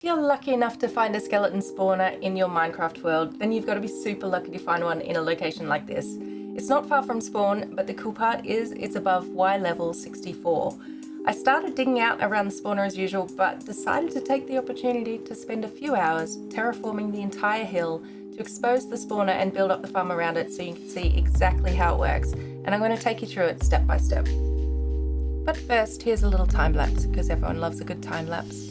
If you're lucky enough to find a skeleton spawner in your Minecraft world, then you've got to be super lucky to find one in a location like this. It's not far from spawn, but the cool part is it's above Y level 64. I started digging out around the spawner as usual, but decided to take the opportunity to spend a few hours terraforming the entire hill to expose the spawner and build up the farm around it so you can see exactly how it works. And I'm going to take you through it step by step. But first, here's a little time lapse, because everyone loves a good time lapse.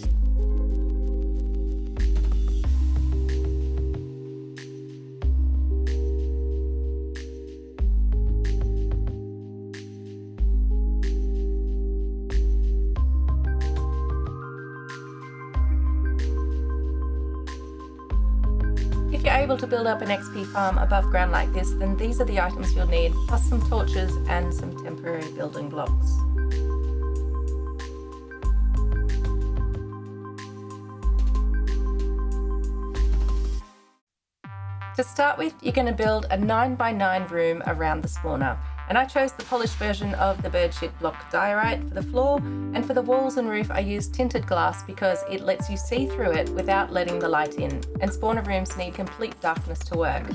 If you're able to build up an XP farm above ground like this, then these are the items you'll need, plus some torches and some temporary building blocks. To start with, you're going to build a 9x9 room around the spawner, and I chose the polished version of the bird shit block diorite for the floor, and for the walls and roof I used tinted glass because it lets you see through it without letting the light in, and spawner rooms need complete darkness to work.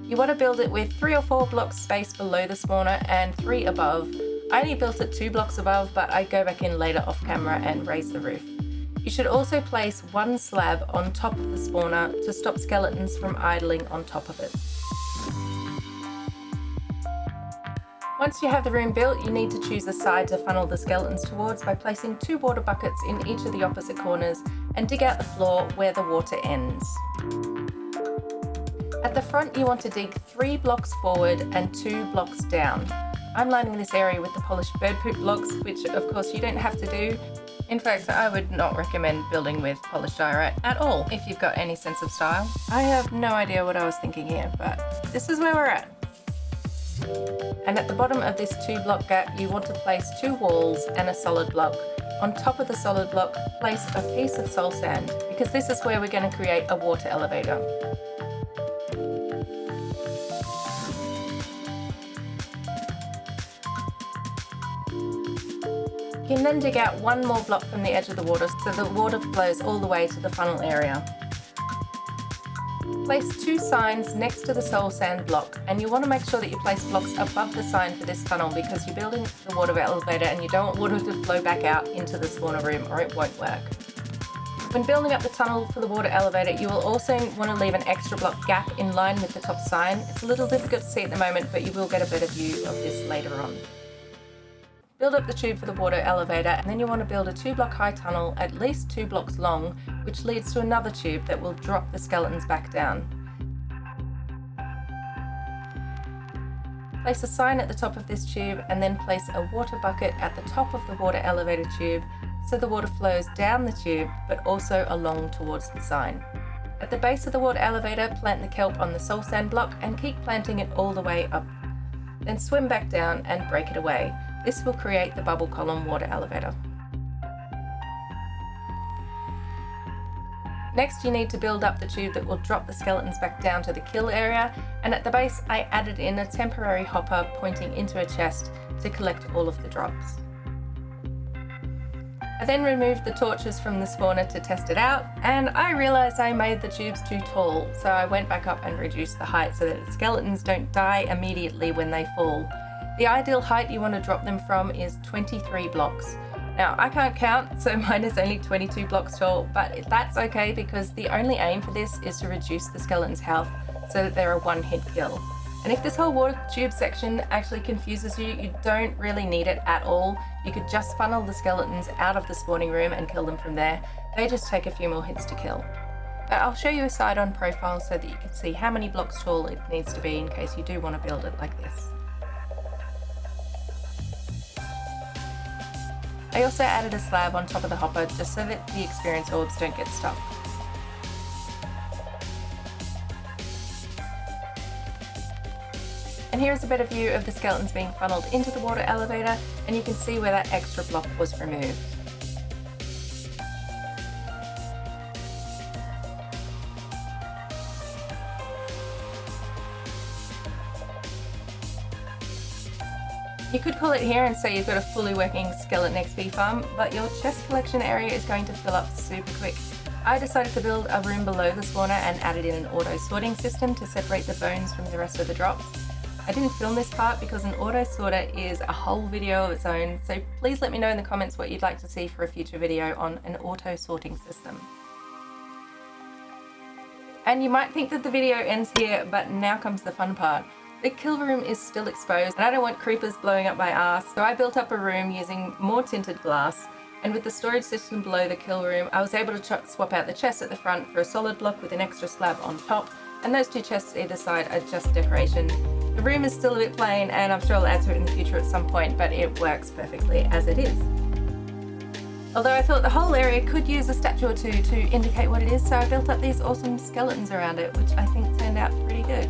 You want to build it with 3 or 4 blocks space below the spawner and 3 above. I only built it 2 blocks above, but I go back in later off camera and raise the roof. You should also place 1 slab on top of the spawner to stop skeletons from idling on top of it. Once you have the room built, you need to choose a side to funnel the skeletons towards by placing 2 water buckets in each of the opposite corners and dig out the floor where the water ends. At the front, you want to dig 3 blocks forward and 2 blocks down. I'm lining this area with the polished bird poop blocks, which of course you don't have to do. In fact, I would not recommend building with polished diorite at all if you've got any sense of style. I have no idea what I was thinking here, but this is where we're at. And at the bottom of this 2 block gap, you want to place 2 walls and a solid block. On top of the solid block, place a piece of soul sand, because this is where we're going to create a water elevator. You can then dig out 1 more block from the edge of the water so the water flows all the way to the funnel area. Place 2 signs next to the soul sand block, and you want to make sure that you place blocks above the sign for this tunnel because you're building the water elevator and you don't want water to flow back out into the spawner room or it won't work. When building up the tunnel for the water elevator, you will also want to leave an extra block gap in line with the top sign. It's a little difficult to see at the moment, but you will get a better view of this later on. Build up the tube for the water elevator, and then you want to build a 2 block high tunnel at least 2 blocks long, which leads to another tube that will drop the skeletons back down. Place a sign at the top of this tube and then place a water bucket at the top of the water elevator tube so the water flows down the tube but also along towards the sign. At the base of the water elevator, plant the kelp on the soul sand block and keep planting it all the way up. Then swim back down and break it away. This will create the bubble column water elevator. Next, you need to build up the tube that will drop the skeletons back down to the kill area, and at the base I added in a temporary hopper pointing into a chest to collect all of the drops. I then removed the torches from the spawner to test it out, and I realised I made the tubes too tall, so I went back up and reduced the height so that the skeletons don't die immediately when they fall. The ideal height you want to drop them from is 23 blocks. Now, I can't count, so mine is only 22 blocks tall, but that's okay because the only aim for this is to reduce the skeleton's health so that they're a one-hit kill. And if this whole water tube section actually confuses you, you don't really need it at all. You could just funnel the skeletons out of the spawning room and kill them from there. They just take a few more hits to kill. But I'll show you a side-on profile so that you can see how many blocks tall it needs to be in case you do want to build it like this. I also added a slab on top of the hopper just so that the experience orbs don't get stuck. And here is a better view of the skeletons being funneled into the water elevator, and you can see where that extra block was removed. You could call it here and say you've got a fully working skeleton XP farm, but your chest collection area is going to fill up super quick. I decided to build a room below the spawner and added in an auto sorting system to separate the bones from the rest of the drops. I didn't film this part because an auto sorter is a whole video of its own, so please let me know in the comments what you'd like to see for a future video on an auto sorting system. And you might think that the video ends here, but now comes the fun part. The kill room is still exposed and I don't want creepers blowing up my ass, so I built up a room using more tinted glass, and with the storage system below the kill room I was able to swap out the chests at the front for a solid block with an extra slab on top, and those two chests either side are just decoration. The room is still a bit plain and I'm sure I'll add to it in the future at some point, but it works perfectly as it is. Although I thought the whole area could use a statue or two to indicate what it is, so I built up these awesome skeletons around it, which I think turned out pretty good.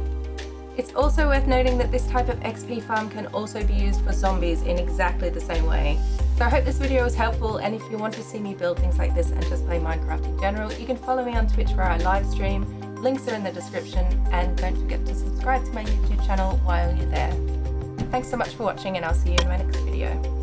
It's also worth noting that this type of XP farm can also be used for zombies in exactly the same way. So I hope this video was helpful, and if you want to see me build things like this and just play Minecraft in general, you can follow me on Twitch where I live stream. Links are in the description, and don't forget to subscribe to my YouTube channel while you're there. Thanks so much for watching, and I'll see you in my next video.